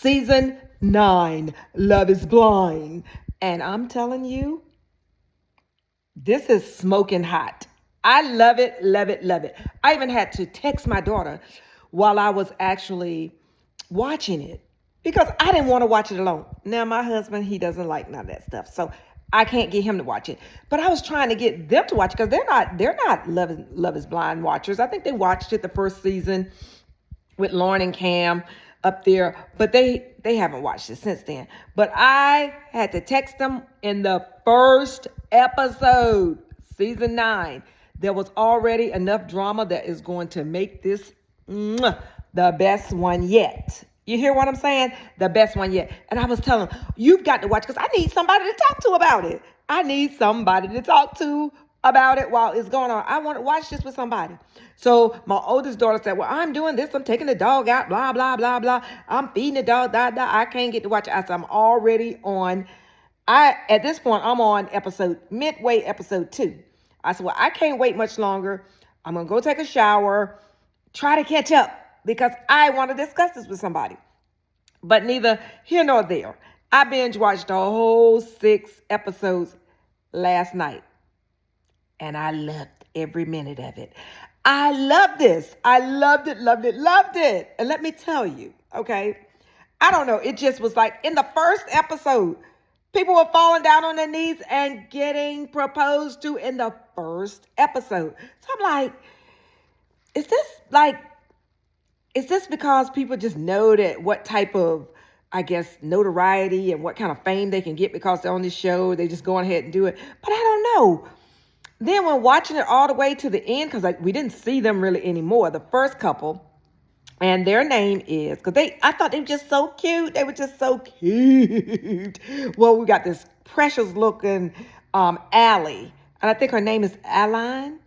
Season 9, Love is Blind. And I'm telling you, this is smoking hot. I love it, love it, love it. I even had to text my daughter while I was actually watching it because I didn't want to watch it alone. Now, my husband, he doesn't like none of that stuff. So I can't get him to watch it. But I was trying to get them to watch it because they're not Love is Blind watchers. I think they watched it the first season with Lauren and Cam up there, but they haven't watched it since then. But I had to text them in the first episode, season 9. There was already enough drama that is going to make this the best one yet. You hear what I'm saying? The best one yet. And I was telling them, you've got to watch because I need somebody to talk to about it. I need somebody to talk to about it while it's going on. I want to watch this with somebody. So my oldest daughter said, well, I'm doing this. I'm taking the dog out, blah, blah, blah, blah. I'm feeding the dog, blah, blah. I can't get to watch it. I said, I'm already on. At this point, I'm on midway episode 2. I said, well, I can't wait much longer. I'm going to go take a shower, try to catch up because I want to discuss this with somebody. But neither here nor there. I binge watched the whole 6 episodes last night. And I loved every minute of it. I loved this. I loved it, loved it, loved it. And let me tell you, okay, I don't know. It just was like in the first episode, people were falling down on their knees and getting proposed to in the first episode. So I'm like, is this because people just know that what type of, I guess, notoriety and what kind of fame they can get because they're on this show, they just go ahead and do it. But I don't know. Then when watching it all the way to the end, because we didn't see them really anymore, the first couple, and their name is, I thought they were just so cute. They were just so cute. Well, we got this precious looking Allie, and I think her name is Aline,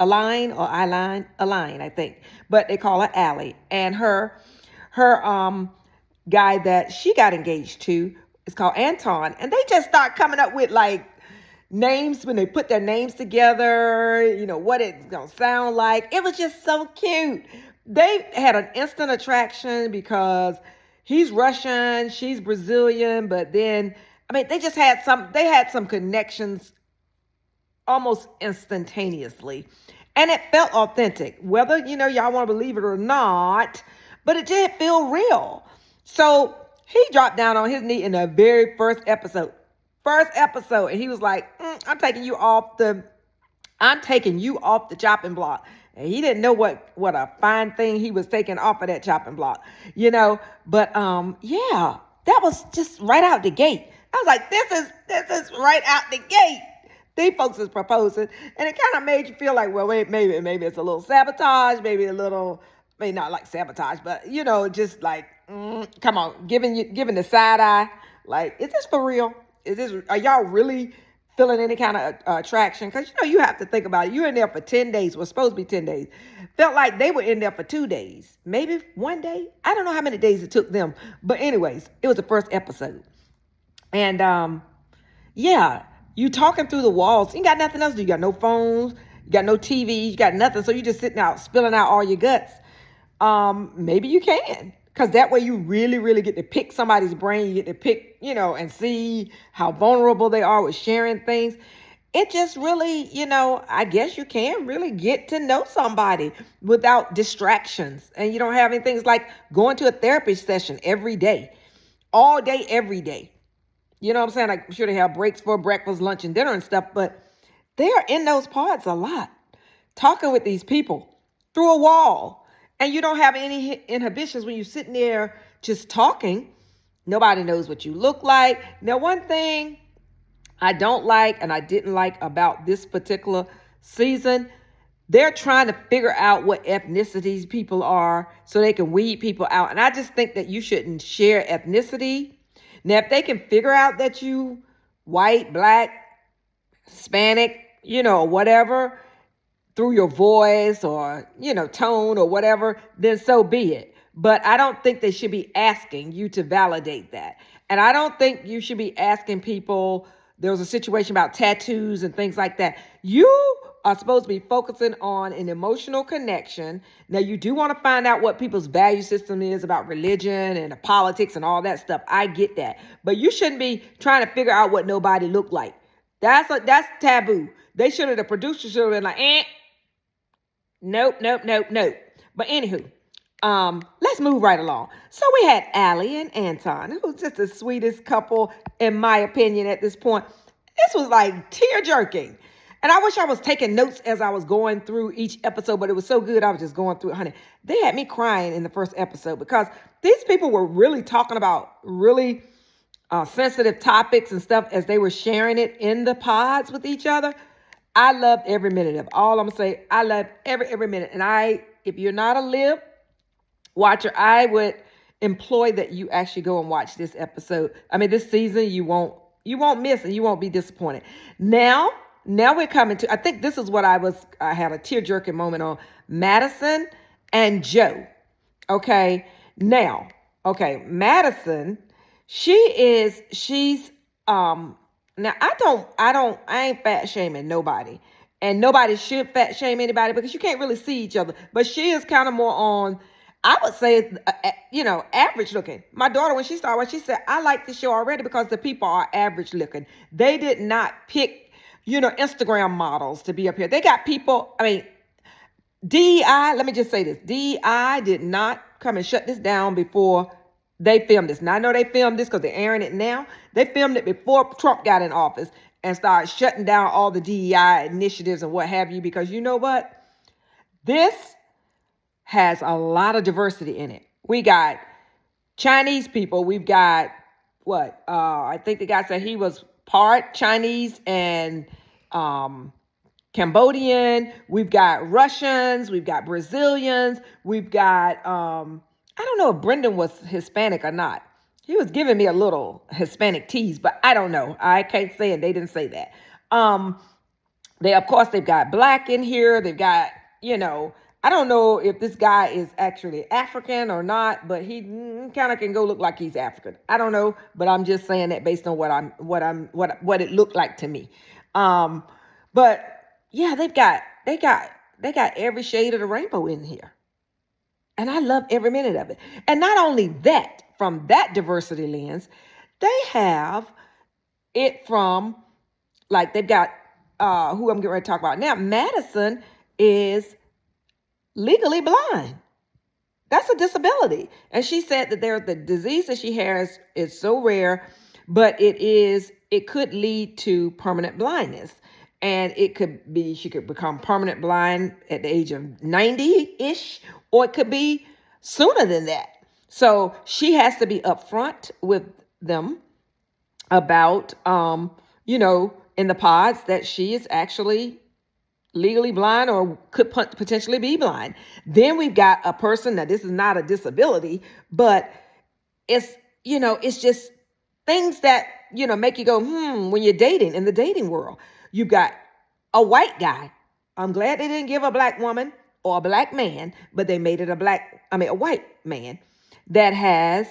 I think, but they call her Allie. And her guy that she got engaged to is called Anton, and they just start coming up with like names when they put their names together, what it's gonna sound like. It was just so cute. They had an instant attraction because he's Russian, she's Brazilian, but then they just had some connections almost instantaneously. And it felt authentic, whether y'all want to believe it or not, but it did feel real. So he dropped down on his knee in the very first episode, and he was like, I'm taking you off the chopping block. And he didn't know what a fine thing he was taking off of that chopping block, but yeah, that was just right out the gate. I was like, this is right out the gate. These folks is proposing, and it kind of made you feel like, well, wait, maybe it's a little sabotage, maybe not like sabotage, but just like, come on, giving the side eye. Like, is this for real? Are y'all really feeling any kind of attraction? Because, you have to think about it. You're in there for 10 days. Was supposed to be 10 days. Felt like they were in there for 2 days. Maybe 1 day. I don't know how many days it took them. But anyways, it was the first episode. And, yeah, you talking through the walls. You got nothing else to do. You got no phones. You got no TV. You got nothing. So you're just sitting out, spilling out all your guts. Maybe you can. Because that way you really, really get to pick somebody's brain. You get to pick, and see how vulnerable they are with sharing things. It just really, I guess you can really get to know somebody without distractions. And you don't have any things like going to a therapy session every day, all day, every day. You know what I'm saying? Like, I'm sure they have breaks for breakfast, lunch, and dinner and stuff, but they are in those pods a lot, talking with these people through a wall. And you don't have any inhibitions when you're sitting there just talking. Nobody knows what you look like. Now, one thing I don't like and I didn't like about this particular season, they're trying to figure out what ethnicities people are so they can weed people out. And I just think that you shouldn't share ethnicity. Now, if they can figure out that you white, black, Hispanic, whatever, through your voice or, tone or whatever, then so be it. But I don't think they should be asking you to validate that. And I don't think you should be asking people there was a situation about tattoos and things like that. You are supposed to be focusing on an emotional connection. Now, you do want to find out what people's value system is about religion and politics and all that stuff. I get that. But you shouldn't be trying to figure out what nobody looked like. That's taboo. They should have, the producer should have been like, nope, nope, nope, nope. But anywho, let's move right along. So we had Allie and Anton, who's just the sweetest couple, in my opinion, at this point. This was like tear jerking. And I wish I was taking notes as I was going through each episode, but it was so good. I was just going through it, honey. They had me crying in the first episode because these people were really talking about really sensitive topics and stuff as they were sharing it in the pods with each other. I loved every minute of it. All I'm gonna say, I loved every minute. And if you're not a lib watcher, I would employ that you actually go and watch this episode. I mean, this season you won't miss and you won't be disappointed. Now we're coming to, I think this is what I had a tear jerking moment on, Madison and Joe. Okay. Now, Madison, she's now I ain't fat shaming nobody, and nobody should fat shame anybody because you can't really see each other. But she is kind of more on, I would say, average looking. My daughter, when she started, she said, I like this show already because the people are average looking. They did not pick, Instagram models to be up here. They got people, DEI, let me just say this. DEI did not come and shut this down before they filmed this. Now, I know they filmed this because they're airing it now. They filmed it before Trump got in office and started shutting down all the DEI initiatives and what have you, because you know what? This has a lot of diversity in it. We got Chinese people. We've got I think the guy said he was part Chinese and Cambodian. We've got Russians. We've got Brazilians. We've got, I don't know if Brendan was Hispanic or not. He was giving me a little Hispanic tease, but I don't know. I can't say it. They didn't say that. They've got black in here. They've got, I don't know if this guy is actually African or not, but he kind of can go look like he's African. I don't know, but I'm just saying that based on what it looked like to me. But yeah, they got every shade of the rainbow in here. And I love every minute of it. And not only that, from that diversity lens, they have it from, like, they've got who I'm getting ready to talk about now. Madison is legally blind. That's a disability. And she said that the disease that she has is so rare, but it could lead to permanent blindness. And she could become permanent blind at the age of 90-ish, or it could be sooner than that. So she has to be upfront with them about, in the pods that she is actually legally blind or could potentially be blind. Then we've got a person, now this is not a disability, but it's just things that, make you go, when you're dating in the dating world. You've got a white guy. I'm glad they didn't give a black woman or a black man, but they made it a white man that has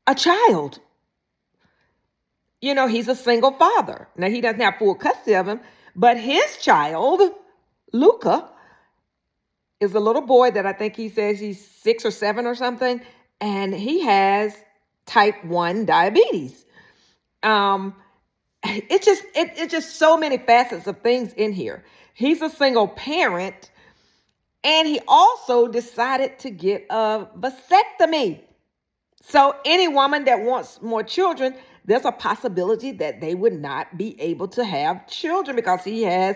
a child. He's a single father. Now, he doesn't have full custody of him, but his child, Luca, is a little boy that I think he says he's 6 or 7 or something, and he has type 1 diabetes. It's just so many facets of things in here. He's a single parent, and he also decided to get a vasectomy. So any woman that wants more children, there's a possibility that they would not be able to have children because he has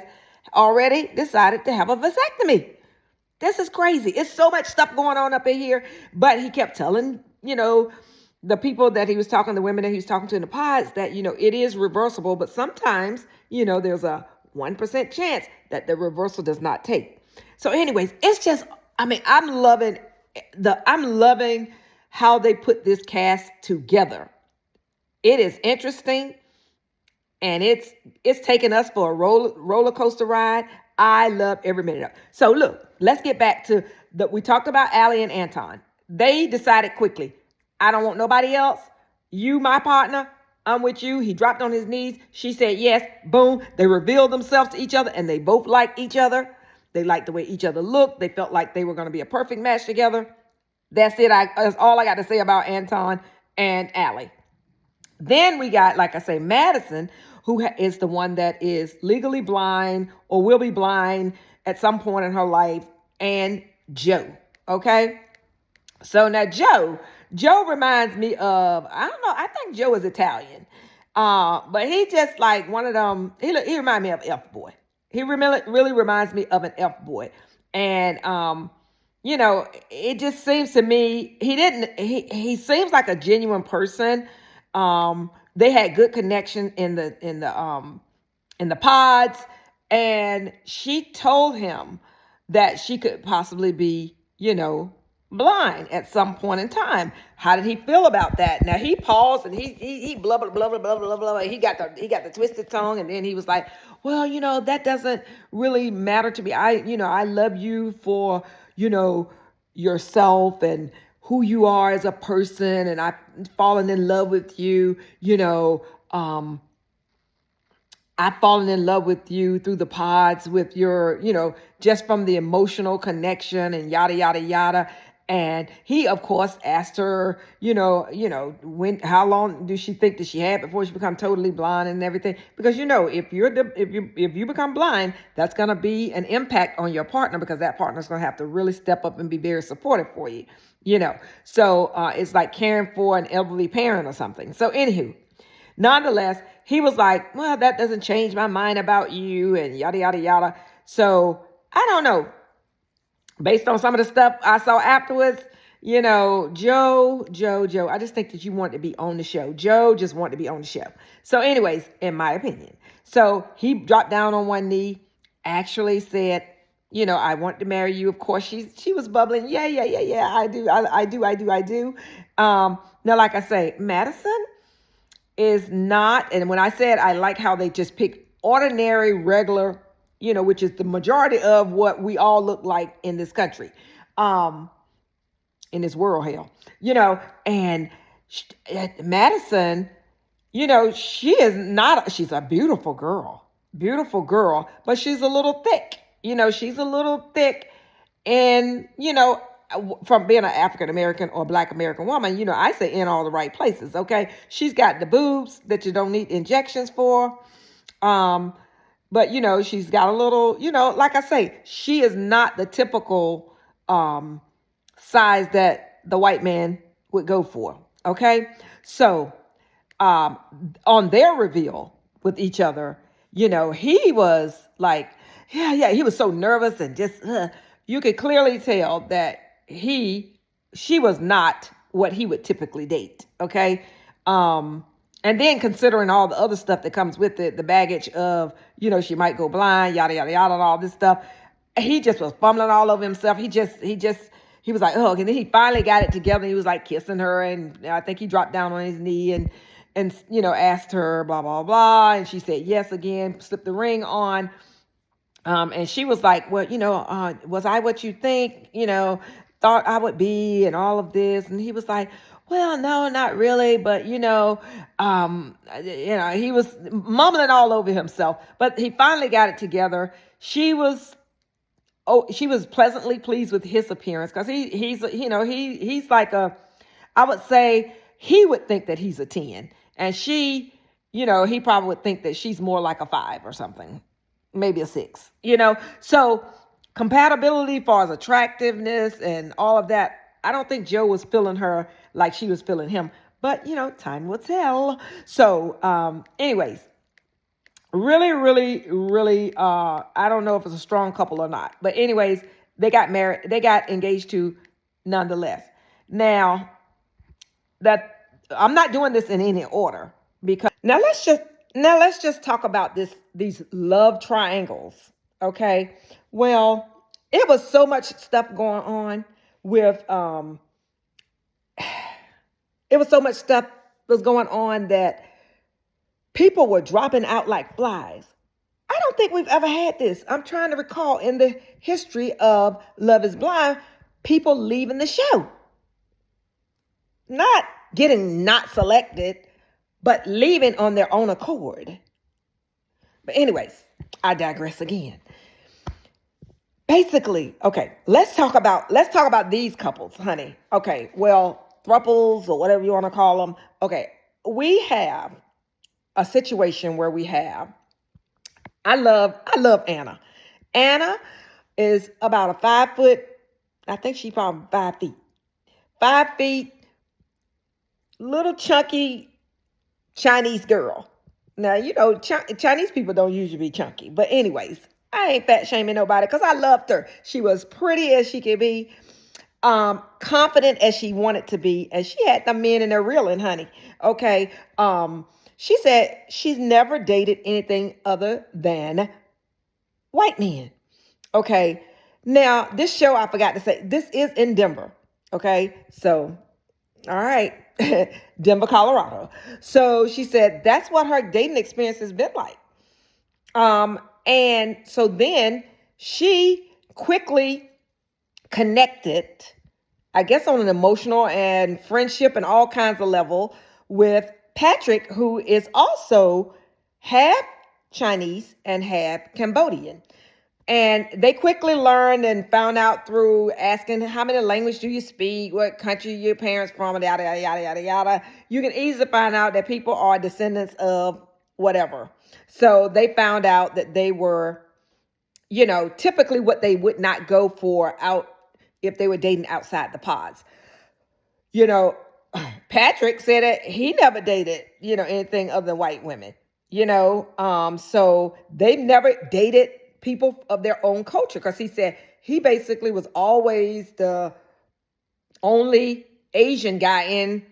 already decided to have a vasectomy. This is crazy. It's so much stuff going on up in here, but he kept telling, the people that he was talking, the women that he was talking to in the pods, that, it is reversible, but sometimes, there's a 1% chance that the reversal does not take. So anyways, it's just, I'm loving how they put this cast together. It is interesting, and it's taking us for a roller coaster ride. I love every minute of it. So look, let's get back to we talked about Allie and Anton. They decided quickly, I don't want nobody else. You, my partner, I'm with you. He dropped on his knees. She said yes. Boom. They revealed themselves to each other, and they both liked each other. They liked the way each other looked. They felt like they were going to be a perfect match together. That's it. That's all I got to say about Anton and Allie. Then we got, like I say, Madison, who is the one that is legally blind or will be blind at some point in her life, and Joe. Okay. So now Joe reminds me of, I don't know, I think Joe is Italian. But he just like one of them, he reminds me of F boy. He really reminds me of an F boy. And it just seems to me he seems like a genuine person. They had good connection in the pods, and she told him that she could possibly be, blind at some point in time. How did he feel about that? Now he paused and he blah blah blah blah blah blah blah. He got the twisted tongue, and then he was like, "Well, that doesn't really matter to me. I love you for yourself and who you are as a person, and I've fallen in love with you. I've fallen in love with you through the pods with your, just from the emotional connection and yada, yada, yada." And he, of course, asked her, how long do she think that she had before she become totally blind and everything? Because, if you become blind, that's going to be an impact on your partner, because that partner's going to have to really step up and be very supportive for you, So it's like caring for an elderly parent or something. So anywho, nonetheless, he was like, "Well, that doesn't change my mind about you," and yada, yada, yada. So I don't know. Based on some of the stuff I saw afterwards, Joe, I just think that you want to be on the show. Joe just wanted to be on the show. So anyways, in my opinion. So he dropped down on one knee, actually said, "I want to marry you." Of course, she was bubbling. Yeah, I do. I do. Now, like I say, Madison is not, and when I said I like how they just pick ordinary, regular, which is the majority of what we all look like in this country, in this world, hell, and Madison, she's a beautiful girl, but she's a little thick, and, from being an African American or Black American woman, I say in all the right places. Okay. She's got the boobs that you don't need injections for. But she's got a little, like I say, she is not the typical, size that the white man would go for. Okay. So, on their reveal with each other, he was like, yeah, he was so nervous and just, you could clearly tell that she was not what he would typically date. Okay. And then considering all the other stuff that comes with it, the baggage of, she might go blind, yada, yada, yada, and all this stuff. He just was fumbling all over himself. He was like, oh, and then he finally got it together. He was like kissing her. And I think he dropped down on his knee and asked her, blah, blah, blah. And she said yes again, slipped the ring on. And she was like, well, was I what you think, thought I would be, and all of this? And he was like, well, no, not really. But, he was mumbling all over himself, but he finally got it together. She was pleasantly pleased with his appearance, because he's like I would say he would think that he's a 10, and she, he probably would think that she's more like a 5 or something, maybe a 6, so compatibility as far as attractiveness and all of that. I don't think Joe was feeling her like she was feeling him, but time will tell. So, anyways, really, really, really, I don't know if it's a strong couple or not, but anyways, they got married, they got engaged to nonetheless. Now that I'm not doing this in any order, because now let's just talk about these love triangles. Okay. Well, it was so much stuff going on with, it was so much stuff was going on that people were dropping out like flies. I don't think we've ever had this. I'm trying to recall in the history of Love is Blind, people leaving the show. Not getting not selected, but leaving on their own accord. But anyways, I digress again. Basically, okay, let's talk about these couples, honey. Okay, well, thruples or whatever you want to call them. Okay, we have a situation where we have I love Anna. Anna is about a 5 foot, I think she's probably 5 feet. 5 feet, little chunky Chinese girl. Now, Chinese people don't usually be chunky. But anyways, I ain't fat shaming nobody because I loved her. She was pretty as she could be, confident as she wanted to be. And she had the men in there reeling, honey. Okay. She said she's never dated anything other than white men. Okay. Now, this show, I forgot to say, this is in Denver. Okay. So, all right. Denver, Colorado. So she said that's what her dating experience has been like. And so then she quickly connected, I guess on an emotional and friendship and all kinds of level with Patrick, who is also half Chinese and half Cambodian. And they quickly learned and found out through asking how many languages do you speak, what country your parents from, yada, yada, yada, yada, yada. You can easily find out that people are descendants of whatever. So they found out that they were, typically what they would not go for out if they were dating outside the pods. You know, Patrick said that he never dated, anything other than white women, so they've never dated people of their own culture because he said he basically was always the only Asian guy in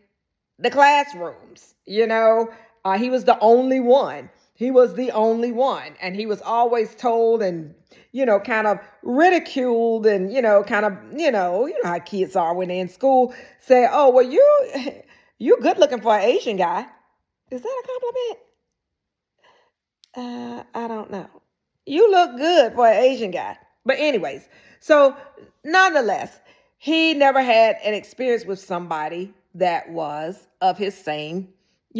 the classrooms. He was the only one. He was the only one. And he was always told and, kind of ridiculed and, kind of, how kids are when they're in school, say, oh, well, you good looking for an Asian guy. Is that a compliment? I don't know. You look good for an Asian guy. But anyways, so nonetheless, he never had an experience with somebody that was of his same,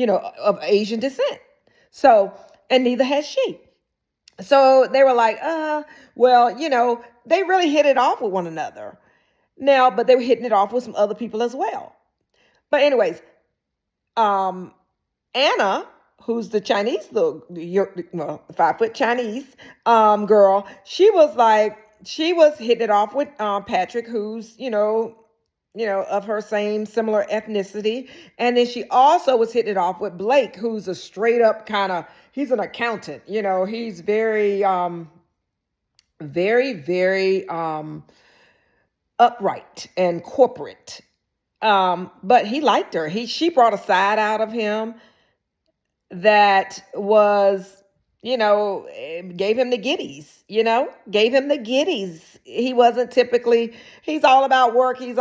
of Asian descent. So, and neither has she. So they were like, well, they really hit it off with one another. Now, but they were hitting it off with some other people as well. But anyways, Anna, who's the Chinese little 5 foot Chinese girl, she was hitting it off with Patrick, who's of her same similar ethnicity, and then she also was hitting it off with Blake, who's a straight up kind of, he's an accountant. He's very very very upright and corporate. But he liked her. She brought a side out of him that was, gave him the giddies, gave him the giddies. He wasn't typically, he's all about work. He's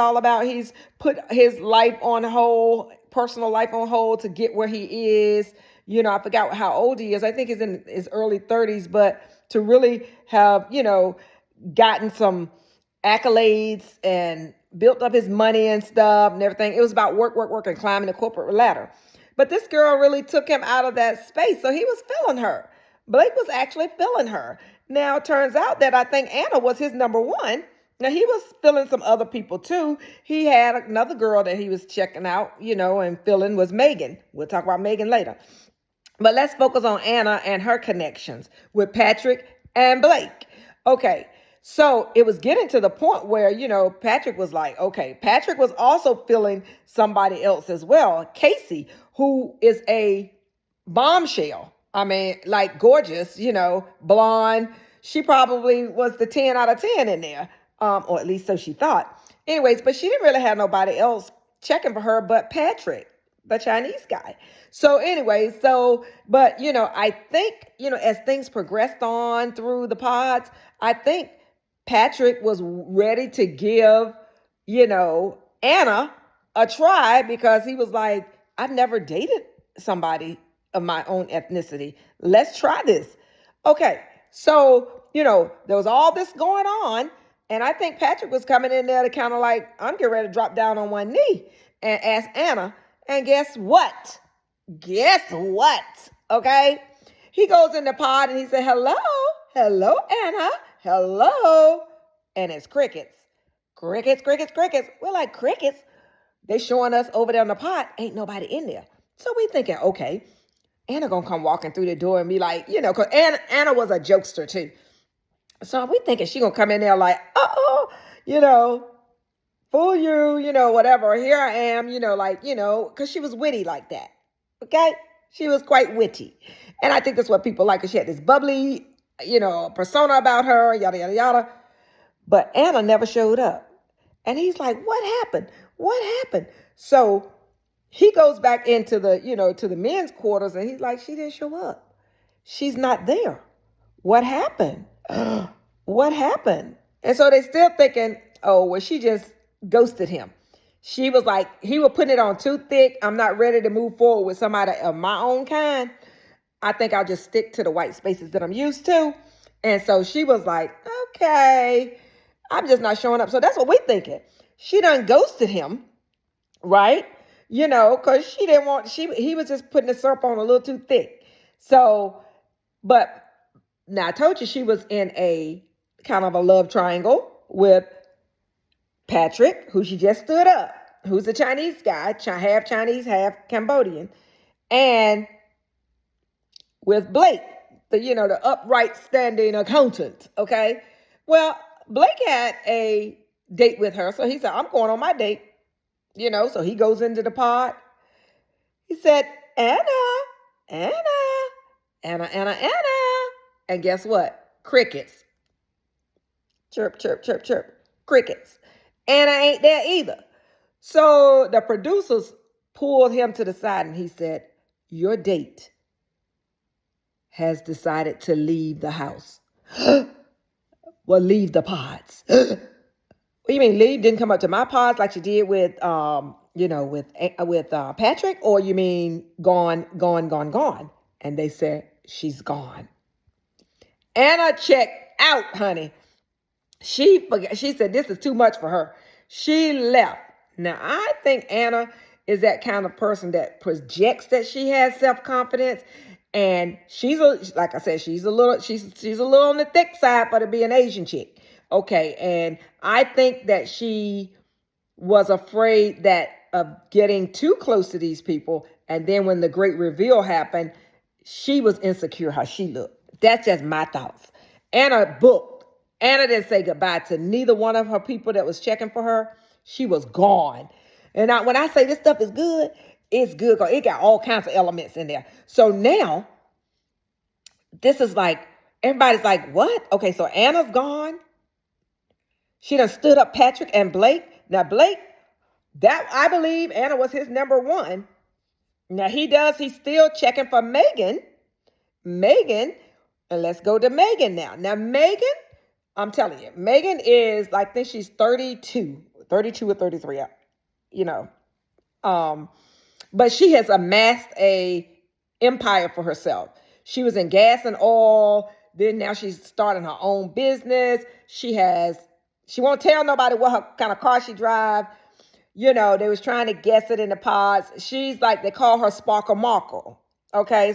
put his life on hold, personal life on hold to get where he is. I forgot how old he is. I think he's in his early 30s, but to really have, gotten some accolades and built up his money and stuff and everything. It was about work, and climbing the corporate ladder. But this girl really took him out of that space. So he was feeling her. Blake was actually feeling her. Now, it turns out that I think Anna was his number one. Now, he was feeling some other people too. He had another girl that he was checking out, and feeling was Megan. We'll talk about Megan later. But let's focus on Anna and her connections with Patrick and Blake. Okay. So it was getting to the point where, Patrick was like, okay, Patrick was also feeling somebody else as well. Casey, who is a bombshell. I mean, like gorgeous, blonde. She probably was the 10 out of 10 in there. Or at least so she thought. Anyways, but she didn't really have nobody else checking for her but Patrick, the Chinese guy. So anyway, but, I think, as things progressed on through the pods, I think Patrick was ready to give, Anna a try because he was like, I've never dated somebody of my own ethnicity. Let's try this. Okay. So, there was all this going on. And I think Patrick was coming in there to kind of like, I'm getting ready to drop down on one knee and ask Anna. And guess what? Guess what? Okay. He goes in the pod and he said, hello, hello, Anna, hello. And it's crickets. Crickets, crickets, crickets. We're like, crickets? They showing us over there in the pod. Ain't nobody in there. So we thinking, okay, Anna gonna come walking through the door and be like, because Anna was a jokester too. So we thinking she gonna come in there like, you know, fool you, whatever. Here I am, because she was witty like that. Okay? She was quite witty. And I think that's what people like, because she had this bubbly, persona about her, yada, yada, yada. But Anna never showed up. And he's like, what happened? What happened? So he goes back into the, to the men's quarters, and he's like, she didn't show up. She's not there. What happened? What happened? And so they still thinking, oh, well, she just ghosted him. She was like, he was putting it on too thick. I'm not ready to move forward with somebody of my own kind. I think I'll just stick to the white spaces that I'm used to. And so she was like, okay, I'm just not showing up. So that's what we're thinking. She done ghosted him, right? Because she didn't want, he was just putting the syrup on a little too thick. So, but now I told you she was in a kind of a love triangle with Patrick, who she just stood up, who's a Chinese guy, half Chinese, half Cambodian, and with Blake, the upright standing accountant. Okay. Well, Blake had a date with her. So he said, I'm going on my date, so he goes into the pod. He said, Anna, Anna, Anna, Anna, Anna. And guess what? Crickets. Chirp, chirp, chirp, chirp. Crickets. Anna ain't there either. So the producers pulled him to the side and he said, your date has decided to leave the house. Well, leave the pods. What do you mean leave? Didn't come up to my pods like she did with, with Patrick? Or you mean gone, gone, gone, gone? And they said, she's gone. Anna checked out, honey. She said this is too much for her. She left. Now, I think Anna is that kind of person that projects that she has self-confidence. And like I said, she's a little on the thick side for to be an Asian chick. Okay. And I think that she was afraid of getting too close to these people. And then when the great reveal happened, she was insecure how she looked. That's just my thoughts. Anna booked. Anna didn't say goodbye to neither one of her people that was checking for her. She was gone. And when I say this stuff is good, it's good because it got all kinds of elements in there. So now, this is like, everybody's like, what? Okay, so Anna's gone. She done stood up Patrick and Blake. Now, Blake, that I believe Anna was his number one. Now, he's still checking for Megan. Megan, and let's go to Megan now. Now, Megan, I'm telling you, Megan is, I think she's 32 or 33, but she has amassed a empire for herself. She was in gas and oil. Then now she's starting her own business. She won't tell nobody what kind of car she drives. They was trying to guess it in the pods. She's like, they call her Sparkle Markle. Okay,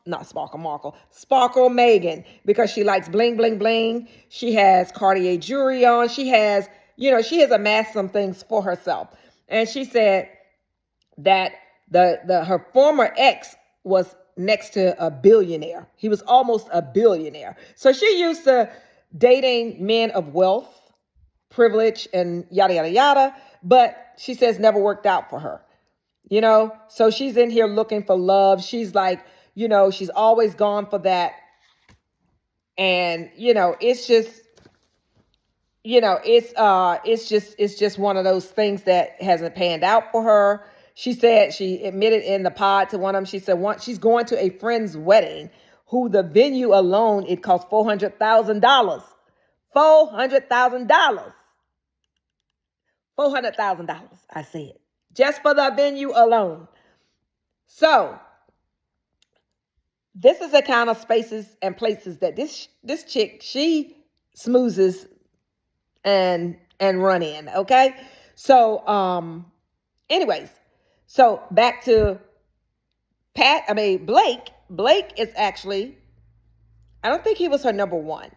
not Sparkle Markle, Sparkle Megan, because she likes bling, bling, bling. She has Cartier jewelry on. She has amassed some things for herself. And she said that her former ex was next to a billionaire. He was almost a billionaire. So she used to dating men of wealth, privilege, and yada, yada, yada. But she says never worked out for her. So she's in here looking for love. She's like, she's always gone for that. And, it's just, it's just one of those things that hasn't panned out for her. She said, she admitted in the pod to one of them, she said she's going to a friend's wedding who the venue alone, it cost $400,000. $400,000. $400,000, I said. Just for the venue alone. So, this is the kind of spaces and places that this chick, she smoozes and run in, okay? So, anyways, so back to Blake is actually, I don't think he was her number one.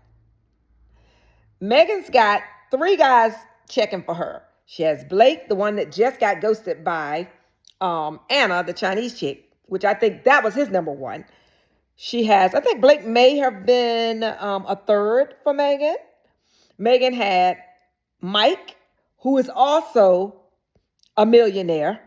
Megan's got three guys checking for her. She has Blake, the one that just got ghosted by Anna, the Chinese chick, which I think that was his number one. She has, I think Blake may have been a third for Megan. Megan had Mike, who is also a millionaire.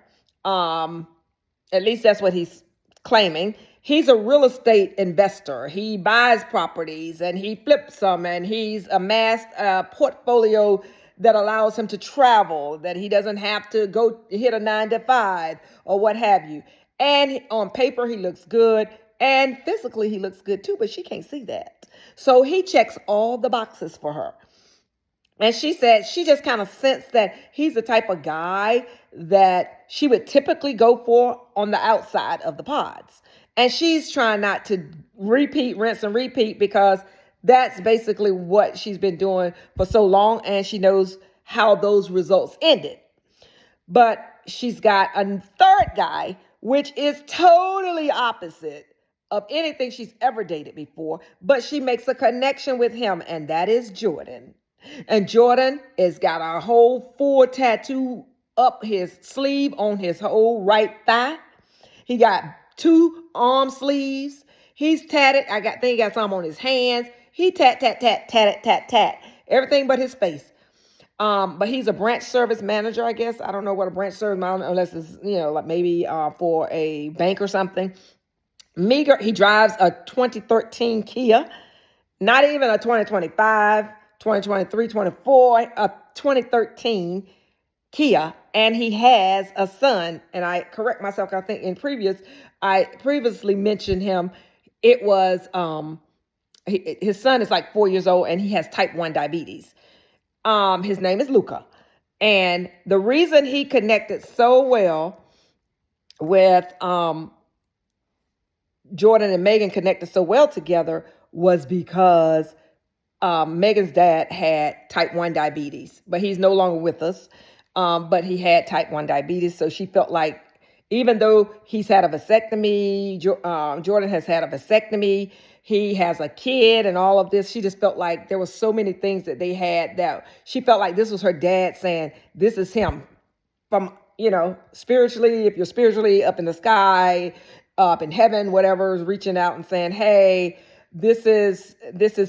At least that's what he's claiming. He's a real estate investor. He buys properties and he flips them, and he's amassed a portfolio that allows him to travel, that he doesn't have to go hit a 9 to 5 or what have you. And on paper, he looks good. And physically, he looks good too, but she can't see that. So he checks all the boxes for her. And she said she just kind of sensed that he's the type of guy that she would typically go for on the outside of the pods. And she's trying not to rinse and repeat, because that's basically what she's been doing for so long. And she knows how those results ended. But she's got a third guy, which is totally opposite of anything she's ever dated before. But she makes a connection with him, and that is Jordan. And Jordan has got a whole full tattoo up his sleeve on his whole right thigh. He got 2 arm sleeves. He's tatted. I think he got some on his hands. He tat. Everything but his face. But he's a branch service manager, I guess. I don't know what a branch service manager, unless it's, like maybe for a bank or something. Meager, he drives a 2013 Kia, not even a 2025, 2023, 24, a 2013 Kia, and he has a son. And I correct myself, I think I previously mentioned him. It was, his son is like 4 years old, and he has type 1 diabetes. His name is Luca. And the reason he connected so well with, Jordan and Megan connected so well together was because Megan's dad had type 1 diabetes, but he's no longer with us. But he had type 1 diabetes. So she felt like, even though he's had a vasectomy, Jordan has had a vasectomy, he has a kid and all of this, she just felt like there were so many things that they had that she felt like this was her dad saying, this is him. From, spiritually, if you're spiritually up in the sky, up in heaven, whatever, is reaching out and saying, hey, this is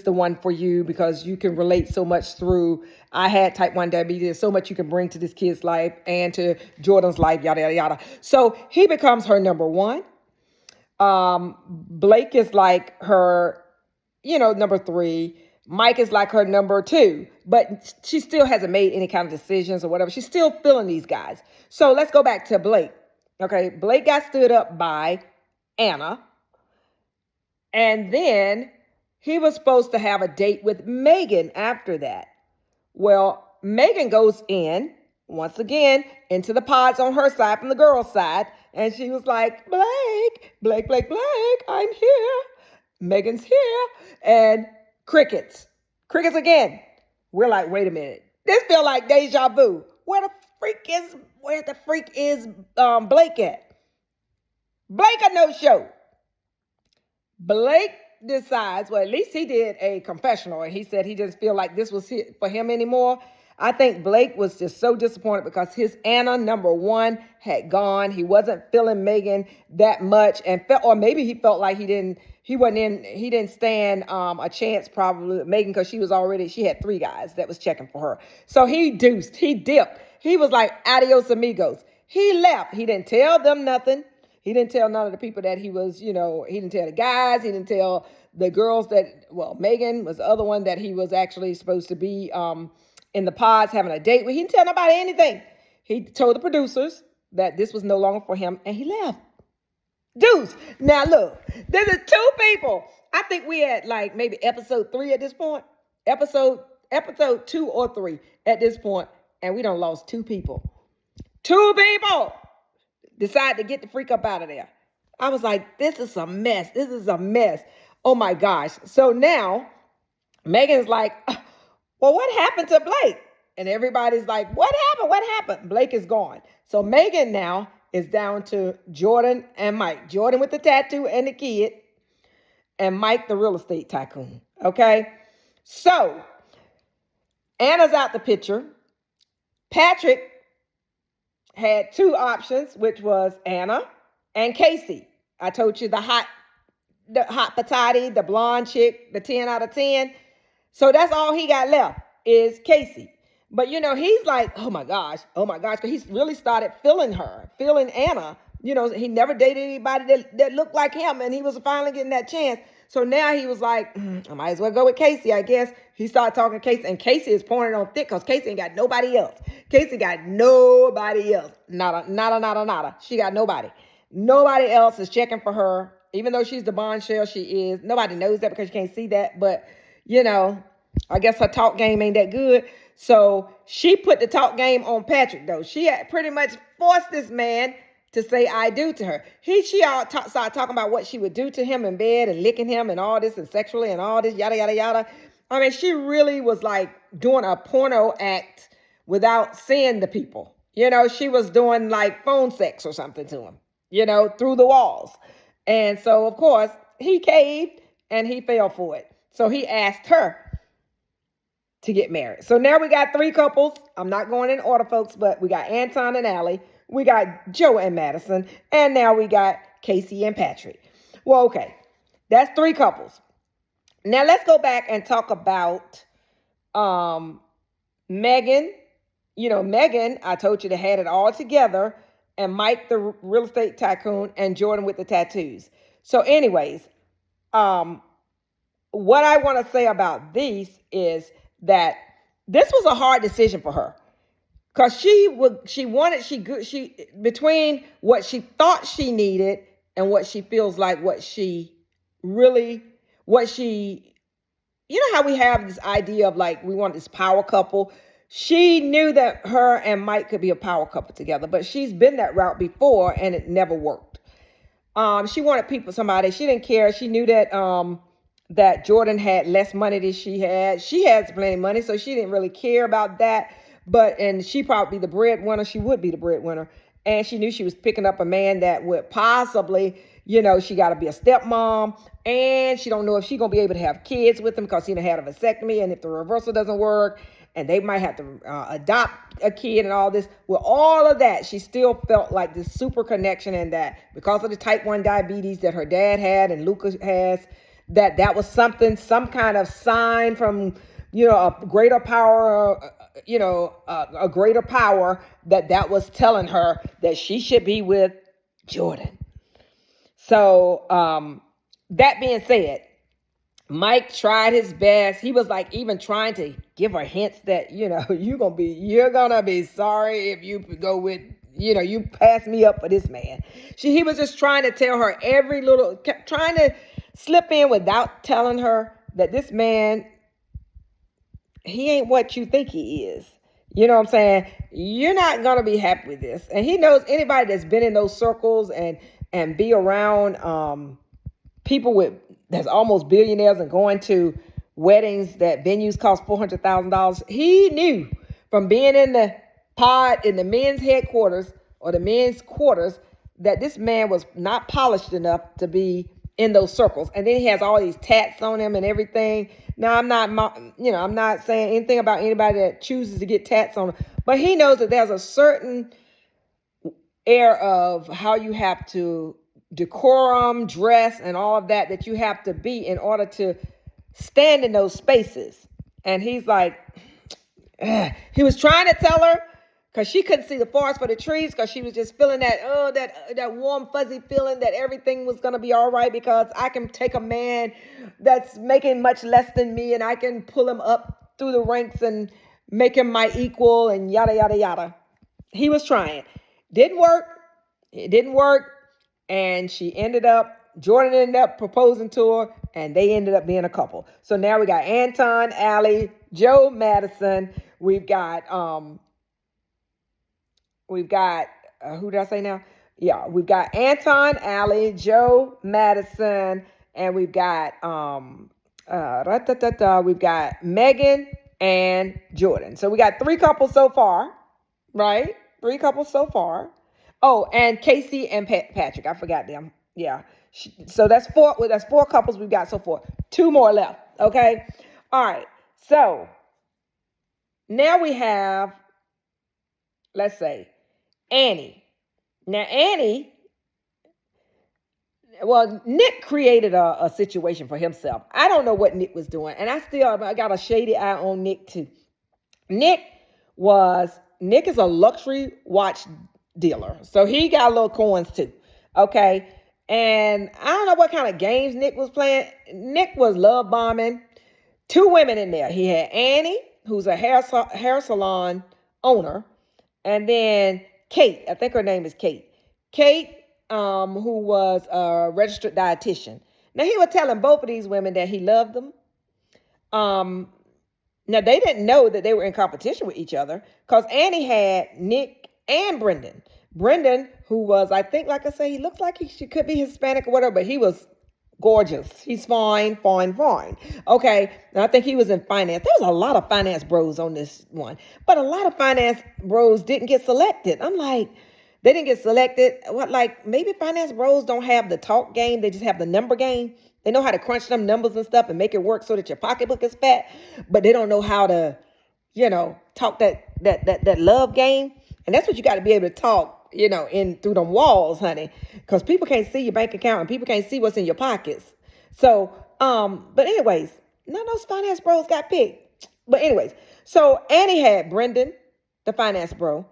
the one for you, because you can relate so much through, I had type 1 diabetes, so much you can bring to this kid's life and to Jordan's life, yada, yada, yada. So he becomes her number one. Blake is like her, number 3. Mike is like her number 2, but she still hasn't made any kind of decisions or whatever. She's still feeling these guys. So let's go back to Blake. Okay. Blake got stood up by Anna. And then he was supposed to have a date with Megan after that. Well, Megan goes in, once again, into the pods on her side from the girl's side. And she was like, Blake, I'm here. Megan's here. And crickets again. We're like, wait a minute. This feel like deja vu. Where the freak is Blake at? Blake a no-show. Blake decides, well, at least he did a confessional, and he said he didn't feel like this was for him anymore. I think Blake was just so disappointed because his Anna number 1 had gone. He wasn't feeling Megan that much, and or maybe he felt like he didn't stand a chance probably with Megan, because she had 3 guys that was checking for her. So he dipped. He was like, adios amigos. He left. He didn't tell them nothing. He didn't tell none of the people that he was, he didn't tell the guys. He didn't tell the girls Megan was the other one that he was actually supposed to be in the pods having a date with. He didn't tell nobody anything. He told the producers that this was no longer for him, and he left. Deuce. Now look, this is 2 people. I think we had like maybe episode 3 at this point. Episode 2 or 3 at this point, and we done lost 2 people. 2 people decide to get the freak up out of there. I was like, this is a mess. Oh my gosh. So now Megan's like, well, what happened to Blake? And everybody's like, what happened? Blake is gone. So Megan now is down to Jordan and Mike. Jordan with the tattoo and the kid, and Mike, the real estate tycoon. Okay? So, Anna's out the picture. Patrick had two options, which was Anna and Casey. I told you the hot patati, the blonde chick, the 10 out of 10. So that's all he got left is Casey. But he's like, oh my gosh, because he's really started feeling Anna. He never dated anybody that looked like him, and he was finally getting that chance. So now he was like, I might as well go with Casey, I guess. He started talking to Casey, and Casey is pouring it on thick because Casey ain't got nobody else. Casey got nobody else. Nada. She got nobody. Nobody else is checking for her, even though she's the bombshell she is. Nobody knows that because you can't see that, but I guess her talk game ain't that good. So she put the talk game on Patrick, though. She had pretty much forced this man to say I do to her. She all started talking about what she would do to him in bed and licking him and all this and sexually and all this, yada, yada, yada. I mean, she really was like doing a porno act without seeing the people. She was doing like phone sex or something to him, through the walls. And so, of course, he caved and he fell for it. So he asked her to get married. So now we got three couples. I'm not going in order, folks, but we got Anton and Allie. We got Joe and Madison. And now we got Casey and Patrick. Well, okay. That's three couples. Now let's go back and talk about Megan. Megan, I told you they had it all together. And Mike, the real estate tycoon, and Jordan with the tattoos. So anyways, what I want to say about these is that this was a hard decision for her, because she between what she thought she needed and what she feels like how we have this idea of like we want this power couple. She knew that her and Mike could be a power couple together, but she's been that route before and it never worked. She wanted somebody. She didn't care. She knew that Jordan had less money than she had. She has plenty of money, so she didn't really care about that. And she probably be the breadwinner. She would be the breadwinner. And she knew she was picking up a man that would possibly, she got to be a stepmom. And she don't know if she's going to be able to have kids with him because he done had a vasectomy. And if the reversal doesn't work, and they might have to adopt a kid and all this. With all of that, she still felt like this super connection, and that because of the type 1 diabetes that her dad had and Luca has, that was some kind of sign from, a greater power, a greater power that was telling her that she should be with Jordan. So that being said, Mike tried his best. He was like even trying to give her hints that, you're gonna be sorry if you go with, you pass me up for this man. He was just trying to tell her trying to slip in without telling her that this man, he ain't what you think he is. You know what I'm saying? You're not going to be happy with this. And he knows anybody that's been in those circles and be around people that's almost billionaires and going to weddings that venues cost $400,000. He knew from being in the men's headquarters or the men's quarters that this man was not polished enough to be in those circles. And then he has all these tats on him and everything. Now, I'm not saying anything about anybody that chooses to get tats on him, but he knows that there's a certain air of how you have to decorum, dress, and all of that you have to be in order to stand in those spaces. And he's like, he was trying to tell her, because she couldn't see the forest for the trees, because she was just feeling that warm, fuzzy feeling that everything was going to be all right, because I can take a man that's making much less than me and I can pull him up through the ranks and make him my equal and yada, yada, yada. He was trying. Didn't work. It didn't work. And Jordan ended up proposing to her, and they ended up being a couple. So now we got Anton, Allie, Joe, Madison. We've got, who did I say now? Yeah, we've got Anton, Allie, Joe, Madison, and we've got we've got Megan and Jordan. So we got three couples so far, right? 3 couples so far. Oh, and Casey and Patrick. I forgot them. Yeah. So that's four. Well, that's four couples we've got so far. Two more left. Okay. All right. So now we have, let's say, Annie. Now Annie, well, Nick created a situation for himself. I don't know what Nick was doing, and I got a shady eye on Nick too. Nick is a luxury watch dealer, so he got little coins too. Okay, and I don't know what kind of games Nick was playing. Nick was love bombing two women in there. He had Annie, who's a hair salon owner, and then Kate. I think her name is Kate. Kate, who was a registered dietitian. Now he was telling both of these women that he loved them. Now they didn't know that they were in competition with each other because Annie had Nick and Brendan. Brendan, who was, I think, like I say, he looks like he could be Hispanic or whatever, but he was gorgeous. He's fine. Okay. And I think he was in finance. There was a lot of finance bros on this one, but a lot of finance bros didn't get selected. I'm like, they didn't get selected. What, like maybe finance bros don't have the talk game. They just have the number game. They know how to crunch them numbers and stuff and make it work so that your pocketbook is fat, but they don't know how to, talk that love game. And that's what you got to be able to talk, in through them walls, honey, because people can't see your bank account and people can't see what's in your pockets. So, but anyways, none of those finance bros got picked. But anyways, so Annie had Brendan, the finance bro,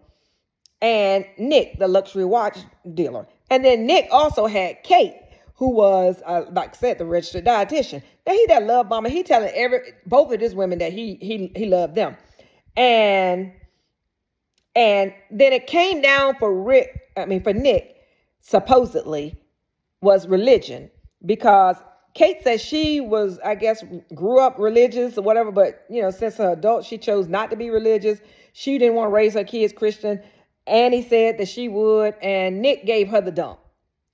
and Nick, the luxury watch dealer. And then Nick also had Kate, who was, like I said, the registered dietitian. Now he that love bomber. He telling both of these women that he loved them. And then it came down for Nick, supposedly, was religion. Because Kate says she was, I guess, grew up religious or whatever, but, since her adult, she chose not to be religious. She didn't want to raise her kids Christian. Annie said that she would, and Nick gave her the dump.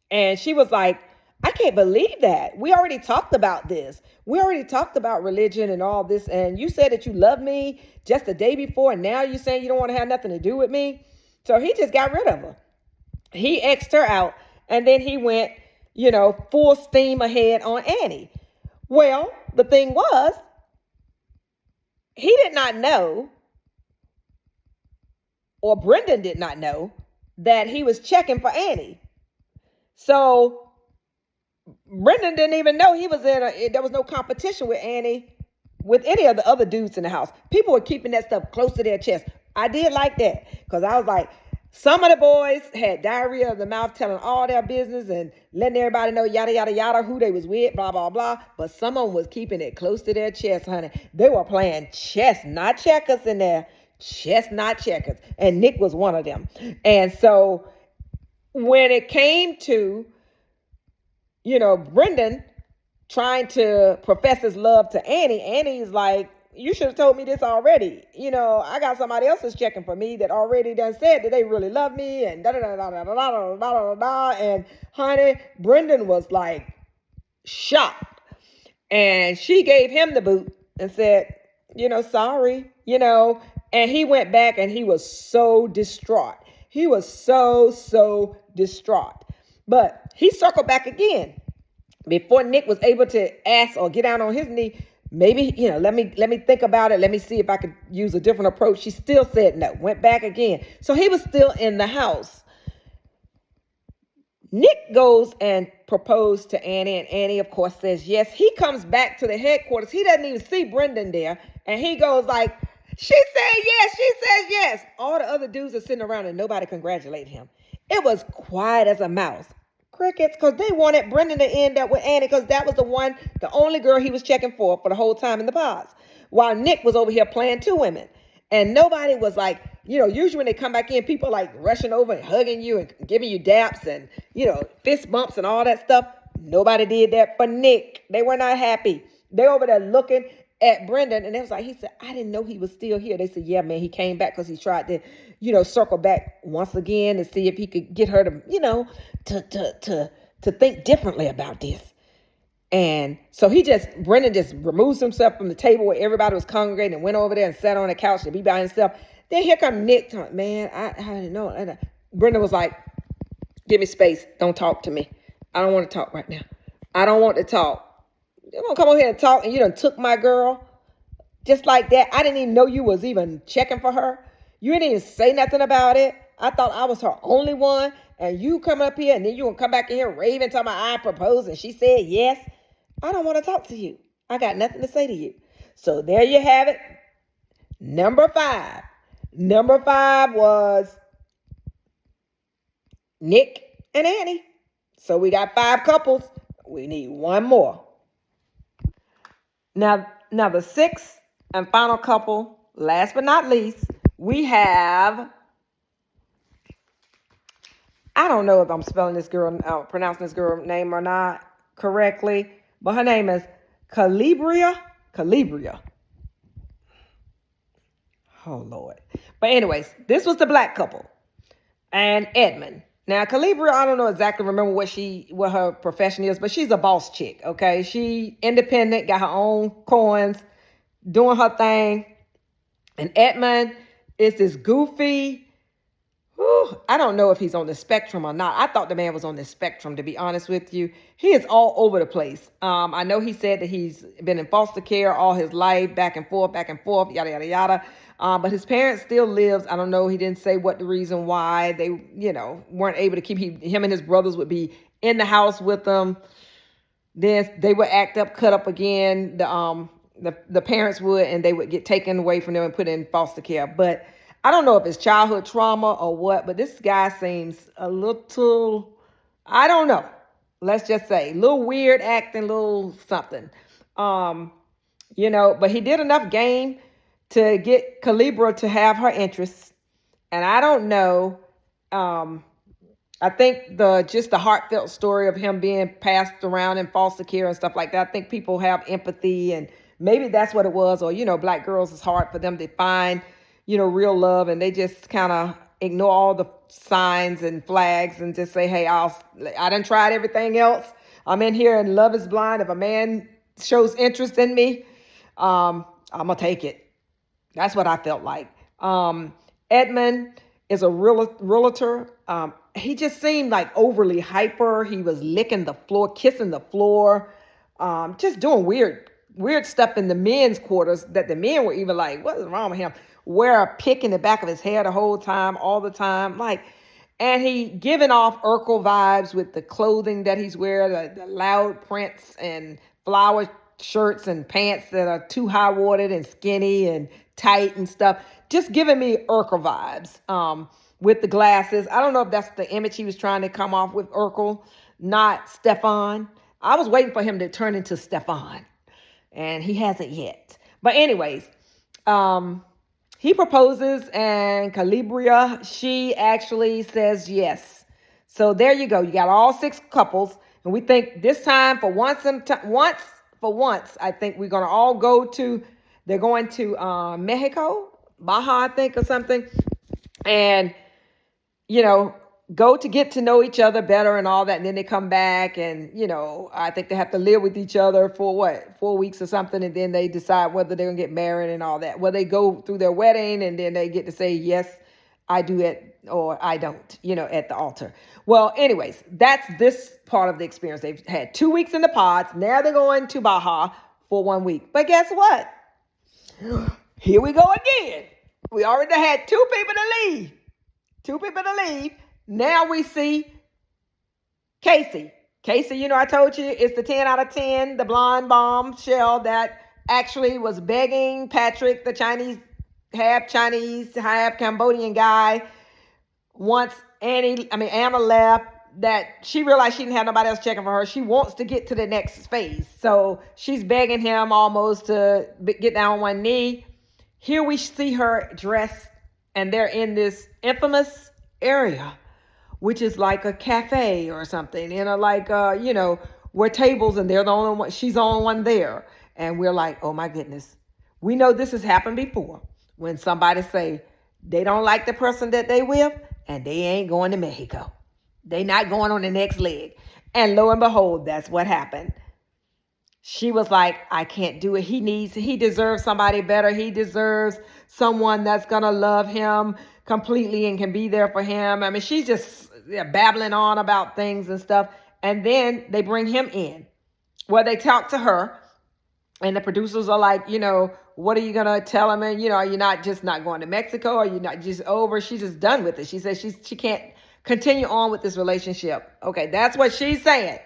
And she was like, I can't believe that. We already talked about this. We already talked about religion and all this. And you said that you love me just the day before. And now you're saying you don't want to have nothing to do with me. So he just got rid of her. He X'd her out. And then he went, full steam ahead on Annie. Well, the thing was, he did not know, or Brendan did not know, that he was checking for Annie. So Brendan didn't even know he was there was no competition with Annie, with any of the other dudes in the house. People were keeping that stuff close to their chest. I did like that because I was like, some of the boys had diarrhea of the mouth telling all their business and letting everybody know yada, yada, yada, who they was with, blah, blah, blah. But some of them was keeping it close to their chest, honey. They were playing chess, not checkers in there. Chess, not checkers. And Nick was one of them. And so when it came to, Brendan trying to profess his love to Annie, Annie's like, you should have told me this already. I got somebody else that's checking for me that already done said that they really love me and da-da-da-da-da-da-da-da-da-da. And honey, Brendan was like shocked. And she gave him the boot and said, sorry, and he went back and he was so distraught. He was so distraught. But he circled back again before Nick was able to ask or get down on his knee. Maybe, let me think about it. Let me see if I could use a different approach. She still said no, went back again. So he was still in the house. Nick goes and proposed to Annie, and Annie, of course, says yes. He comes back to the headquarters. He doesn't even see Brendan there. And he goes like, she said yes, she says yes. All the other dudes are sitting around and nobody congratulated him. It was quiet as a mouse. Crickets, because they wanted Brendan to end up with Annie because that was the only girl he was checking for the whole time in the pause. While Nick was over here playing two women. And nobody was like, usually when they come back in, people like rushing over and hugging you and giving you daps and, fist bumps and all that stuff. Nobody did that for Nick. They were not happy. They over there looking at Brendan, and it was like, he said, I didn't know he was still here. They said, yeah, man, he came back because he tried to, circle back once again to see if he could get her to, to think differently about this. And so Brendan just removes himself from the table where everybody was congregating and went over there and sat on the couch to be by himself. Then here come Nick, man, I didn't know. And Brendan was like, Give me space. Don't talk to me. I don't want to talk right now. I don't want to talk. You don't come over here and talk and you done took my girl. Just like that. I didn't even know you was even checking for her. You didn't even say nothing about it. I thought I was her only one. And you come up here and then you gonna come back in here raving talking about I proposed and she said yes. I don't want to talk to you. I got nothing to say to you. So there you have it. Number 5. Number 5 was Nick and Annie. So we got 5 couples. We need one more. Now the 6th and final couple, last but not least, we have, I don't know if I'm spelling this girl, pronouncing this girl name or not correctly, but her name is Calibria. Oh, Lord. But anyways, this was the black couple and Edmund. Now, Calibria, I don't know exactly remember what her profession is, but she's a boss chick, okay? She independent, got her own coins, doing her thing. And Edmund is this goofy, I don't know if he's on the spectrum or not. I thought the man was on the spectrum, to be honest with you. He is all over the place. I know he said that he's been in foster care all his life, back and forth, yada, yada, yada. But his parents still lives. I don't know. He didn't say what the reason why they, weren't able to keep him and his brothers would be in the house with them. Then they would act up, cut up again. The parents would, and they would get taken away from them and put in foster care. But I don't know if it's childhood trauma or what, but this guy seems a little, I don't know. Let's just say a little weird acting, little something. But he did enough game to get Calibra to have her interests. And I don't know. I think the heartfelt story of him being passed around in foster care and stuff like that. I think people have empathy and maybe that's what it was. Or, black girls, it's hard for them to find, real love. And they just kind of ignore all the signs and flags and just say, hey, I done tried everything else. I'm in here and love is blind. If a man shows interest in me, I'm going to take it. That's what I felt like. Edmund is a realtor. He just seemed like overly hyper. He was licking the floor, kissing the floor, just doing weird stuff in the men's quarters that the men were even like, what is wrong with him? Wear a pick in the back of his hair the whole time, all the time. And he giving off Urkel vibes with the clothing that he's wearing, the loud prints and flower shirts and pants that are too high watered and skinny and tight and stuff. Just giving me Urkel vibes with the glasses. I don't know if that's the image he was trying to come off with Urkel, not Stefan. I was waiting for him to turn into Stefan, and he hasn't yet. But anyways, he proposes, and Calibria, she actually says yes. So there you go. You got all 6 couples, and we think this time for once, I think we're gonna all go to. They're going to Mexico, Baja, I think, or something, and go to get to know each other better and all that. And then they come back and, I think they have to live with each other for 4 weeks or something. And then they decide whether they're going to get married and all that. Well, they go through their wedding and then they get to say, yes, I do it or I don't, at the altar. Well, anyways, that's this part of the experience. They've had 2 weeks in the pods. Now they're going to Baja for 1 week. But guess what? Here we go again. We already had 2 people to leave. Now we see Casey. Casey, I told you it's the 10 out of 10, the blonde bombshell that actually was begging Patrick, the half Chinese, half Cambodian guy, once Anna left, that she realized she didn't have nobody else checking for her. She wants to get to the next phase. So she's begging him almost to get down on one knee. Here we see her dressed, and they're in this infamous area, which is like a cafe or something, where tables, and they're the only one, she's the only one there. And we're like, oh my goodness. We know this has happened before when somebody say they don't like the person that they with and they ain't going to Mexico. They not going on the next leg. And lo and behold, that's what happened. She was like, I can't do it. He deserves somebody better. He deserves someone that's going to love him completely and can be there for him. She's just they're babbling on about things and stuff. And then they bring him in where they talk to her. And the producers are like, what are you going to tell him? And, are you not just not going to Mexico? Are you not just over? She's just done with it. She says she can't continue on with this relationship. Okay, that's what she's saying.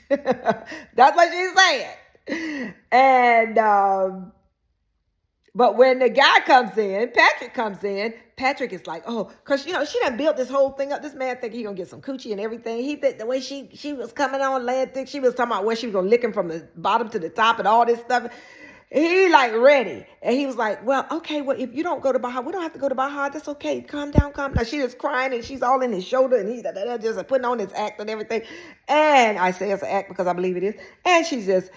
That's what she's saying. And, but when the guy comes in, Patrick is like, oh, because, she done built this whole thing up. This man think he going to get some coochie and everything. He think the way she was coming on, laying thick, she was talking about where she was going to lick him from the bottom to the top and all this stuff. He like ready. And he was like, well, okay, well, if you don't go to Baja, we don't have to go to Baja. That's okay. Calm down. She was crying and she's all in his shoulder and he's just putting on his act and everything. And I say it's an act because I believe it is. And she's just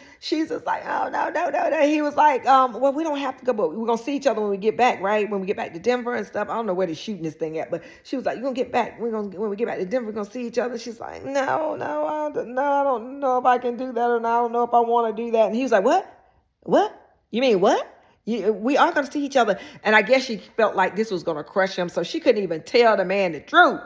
like, oh, no. He was like, well, we don't have to go, but we're going to see each other when we get back, right? When we get back to Denver and stuff. I don't know where they're shooting this thing at, but she was like, you're going to get back. When we get back to Denver, we're going to see each other. She's like, no, I don't know if I can do that, or I don't know if I want to do that. And he was like, what? You mean what? We are going to see each other. And I guess she felt like this was going to crush him. So she couldn't even tell the man the truth,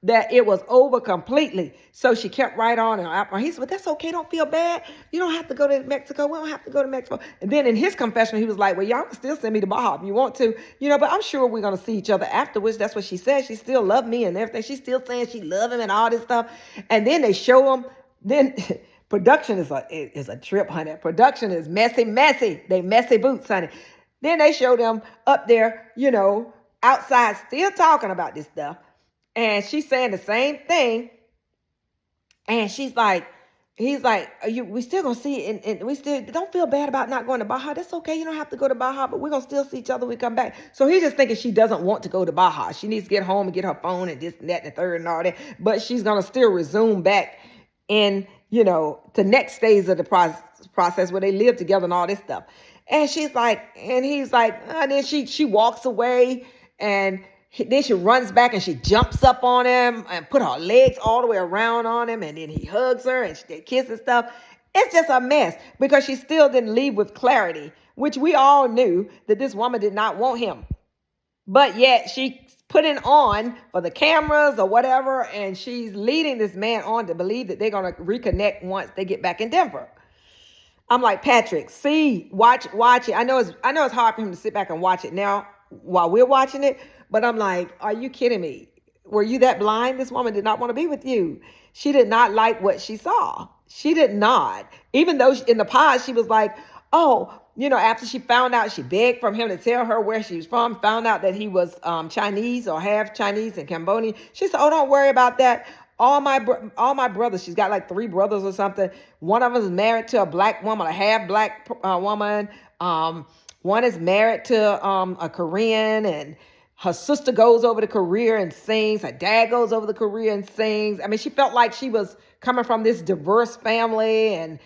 that it was over completely. So she kept right on. And he said, well, that's okay. Don't feel bad. You don't have to go to Mexico. We don't have to go to Mexico. And then in his confession, he was like, well, y'all can still send me to Baja if you want to, but I'm sure we're going to see each other afterwards. That's what she said. She still loved me and everything. She's still saying she loved him and all this stuff. And then they show him. Then production is a trip, honey. Production is messy. They messy boots, honey. Then they show them up there, outside still talking about this stuff. And she's saying the same thing. And he's like, we still gonna see it, and we still don't feel bad about not going to Baja. That's okay. You don't have to go to Baja, but we're gonna still see each other when we come back. So he's just thinking she doesn't want to go to Baja. She needs to get home and get her phone and this and that and the third and all that. But she's gonna still resume back in, the next phase of the process where they live together and all this stuff. And he's like, and then she walks away, and then she runs back and she jumps up on him and put her legs all the way around on him. And then he hugs her and they kiss and stuff. It's just a mess because she still didn't leave with clarity, which we all knew that this woman did not want him. But yet she put it on for the cameras or whatever, and she's leading this man on to believe that they're going to reconnect once they get back in Denver. I'm like, Patrick, watch it. I know it's hard for him to sit back and watch it now while we're watching it, but I'm like, are you kidding me? Were you that blind? This woman did not want to be with you. She did not like what she saw. She did not. Even though in the past she was like, oh, after she found out, she begged from him to tell her where she was from, found out that he was Chinese or half Chinese and Cambodian. She said, oh, don't worry about that. All my brothers, she's got like 3 brothers or something. One of them is married to a black woman, a half black woman. One is married to a Korean, and her sister goes over to Korea and sings. Her dad goes over to Korea and sings. I mean, she felt like she was coming from this diverse family, and,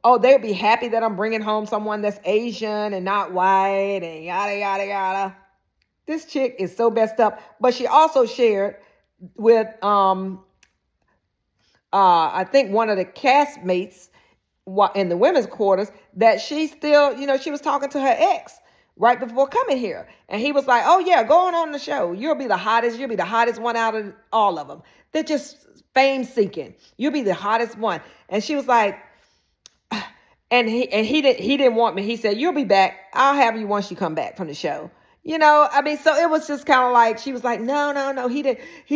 oh, they'd be happy that I'm bringing home someone that's Asian and not white and yada, yada, yada. This chick is so messed up. But she also shared with, I think one of the castmates in the women's quarters that she still, she was talking to her ex right before coming here. And he was like, oh, yeah, going on the show. You'll be the hottest one out of all of them. They're just fame seeking. You'll be the hottest one. And she was like, and he didn't want me. He said, you'll be back. I'll have you once you come back from the show. So it was just kind of like, she was like, no. He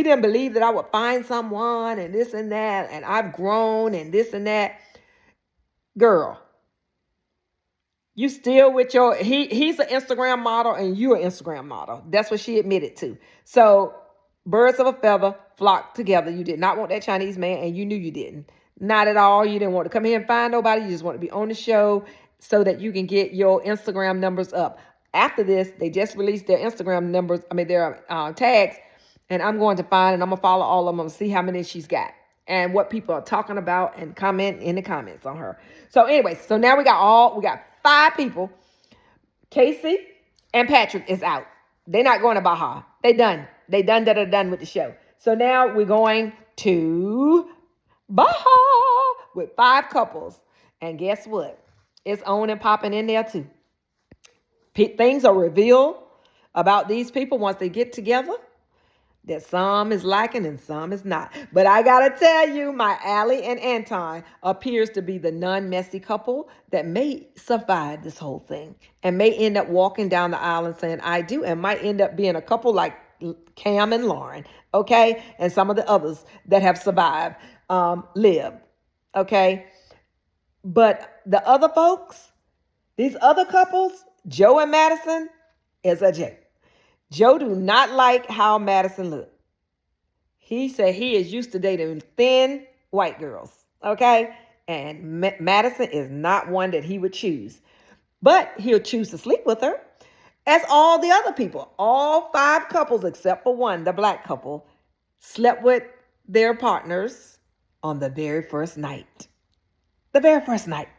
didn't believe that I would find someone and this and that. And I've grown and this and that. Girl, you still with he's an Instagram model and you're an Instagram model. That's what she admitted to. So birds of a feather flock together. You did not want that Chinese man, and you knew you didn't. Not at all. You didn't want to come here and find nobody. You just want to be on the show so that you can get your Instagram numbers up. After this, they just released their Instagram numbers, their tags, and I'm going to find and I'm going to follow all of them and see how many she's got and what people are talking about and comment in the comments on her. So anyway, so now we got 5 people. Casey and Patrick is out. They're not going to Baja. They done with the show. So now we're going to Baja with 5 couples. And guess what? It's on and popping in there too. Things are revealed about these people once they get together. that some is liking and some is not. But I gotta tell you, my Allie and Anton appears to be the non-messy couple that may survive this whole thing and may end up walking down the aisle and saying, I do, and might end up being a couple like Cam and Lauren, okay? And some of the others that have survived, live, okay? But the other folks, these other couples, Joe and Madison, is a joke. Joe do not like how Madison looked. He said he is used to dating thin white girls, okay? And Madison is not one that he would choose. But he'll choose to sleep with her, as all the other people. All 5 couples, except for one, the black couple, slept with their partners on the very first night. The very first night.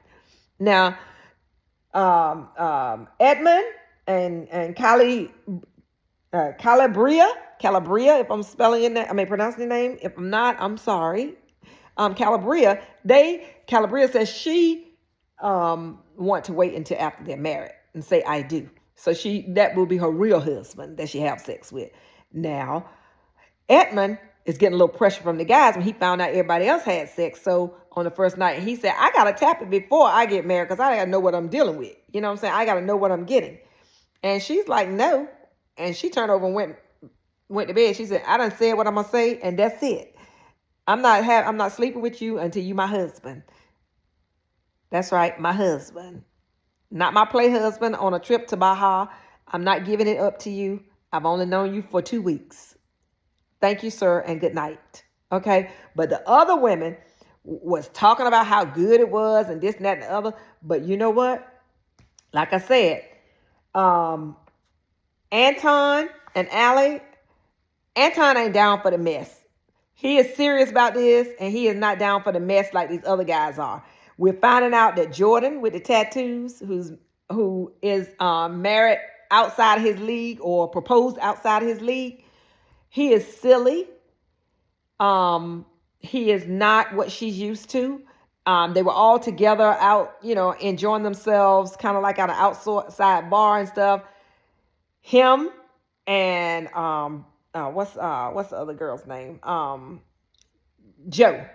Now, Edmund and Calabria, if I'm pronouncing the name. If I'm not, I'm sorry. Calabria says she want to wait until after they're married and say, I do. So that will be her real husband that she have sex with. Now, Edmund is getting a little pressure from the guys when he found out everybody else had sex. So on the first night, he said, I got to tap it before I get married because I got to know what I'm dealing with. You know what I'm saying? I got to know what I'm getting. And she's like, no. And she turned over and went to bed. She said, I done said what I'm going to say, and that's it. I'm not sleeping with you until you my husband. That's right, my husband. Not my play husband on a trip to Baja. I'm not giving it up to you. I've only known you for 2 weeks. Thank you, sir, and good night. Okay? But the other women was talking about how good it was and this and that and the other. But you know what? Like I said, Anton and Allie, Anton ain't down for the mess. He is serious about this, and he is not down for the mess like these other guys are. We're finding out that Jordan with the tattoos, who is married outside of his league or proposed outside of his league, he is silly. He is not what she's used to. They were all together out, enjoying themselves, kind of like at an outside bar and stuff. Him and what's the other girl's name? Joe,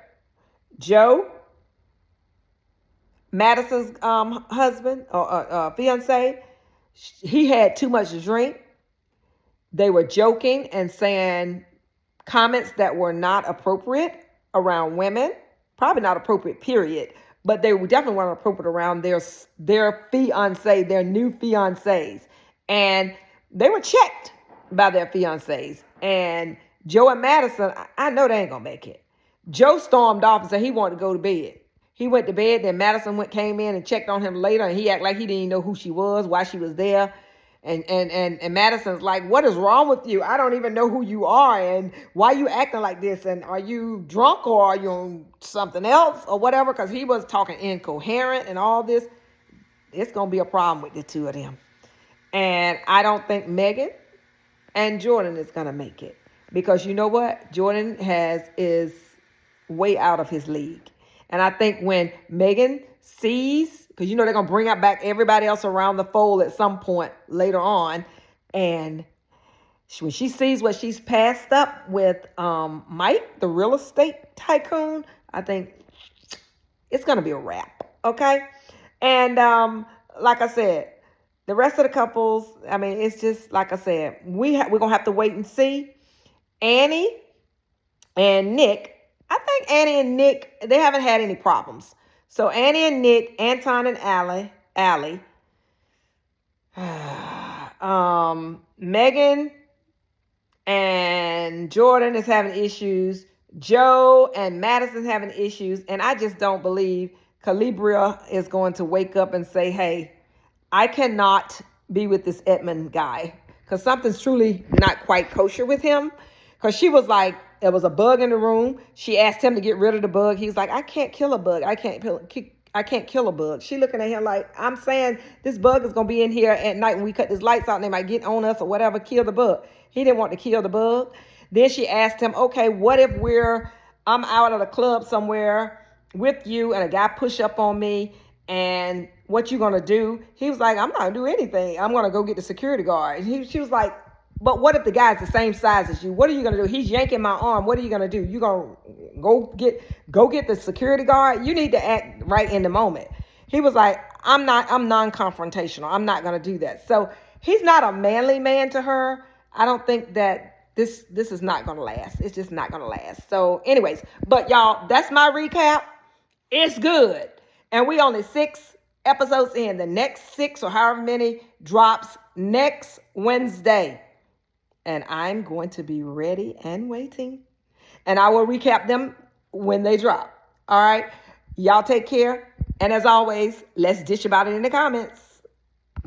Madison's husband or fiance. He had too much to drink. They were joking and saying comments that were not appropriate around women. Probably not appropriate, period. But they were definitely weren't appropriate around their fiance, their new fiancés. And they were checked by their fiancés. And Joe and Madison, I know they ain't gonna make it. Joe stormed off and said he wanted to go to bed. He went to bed, then Madison came in and checked on him later, and he acted like he didn't even know who she was, why she was there. And Madison's like, what is wrong with you? I don't even know who you are, and why you acting like this? And are you drunk or are you on something else or whatever? Because he was talking incoherent and all this. It's going to be a problem with the two of them. And I don't think Megan and Jordan is going to make it. Because you know what? Jordan is way out of his league. And I think when Megan sees, because they're going to bring back everybody else around the fold at some point later on. And when she sees what she's passed up with Mike, the real estate tycoon, I think it's going to be a wrap. Okay? And like I said, the rest of the couples, it's just, like I said, we're going to have to wait and see. Annie and Nick, I think Annie and Nick, they haven't had any problems. So Annie and Nick, Anton and Allie, Megan and Jordan is having issues. Joe and Madison's having issues. And I just don't believe Calabria is going to wake up and say, hey, I cannot be with this Edmund guy. Because something's truly not quite kosher with him. Because she was like, there was a bug in the room. She asked him to get rid of the bug. He's like, I can't kill a bug. I can't kill a bug. She looking at him like, I'm saying this bug is going to be in here at night when we cut these lights out and they might get on us or whatever, kill the bug. He didn't want to kill the bug. Then she asked him, okay, what if I'm out at a club somewhere with you and a guy push up on me and what you going to do? He was like, I'm not going to do anything. I'm going to go get the security guard. And she was like, But what if the guy's the same size as you? What are you gonna do? He's yanking my arm. What are you gonna do? You gonna go get the security guard? You need to act right in the moment. He was like, I'm non-confrontational. I'm not gonna do that. So he's not a manly man to her. I don't think that this is not gonna last. It's just not gonna last. So, anyways, but y'all, that's my recap. It's good. And we only 6 episodes in. The next 6 or however many drops next Wednesday. And I'm going to be ready and waiting. And I will recap them when they drop. All right. Y'all take care. And as always, let's dish about it in the comments.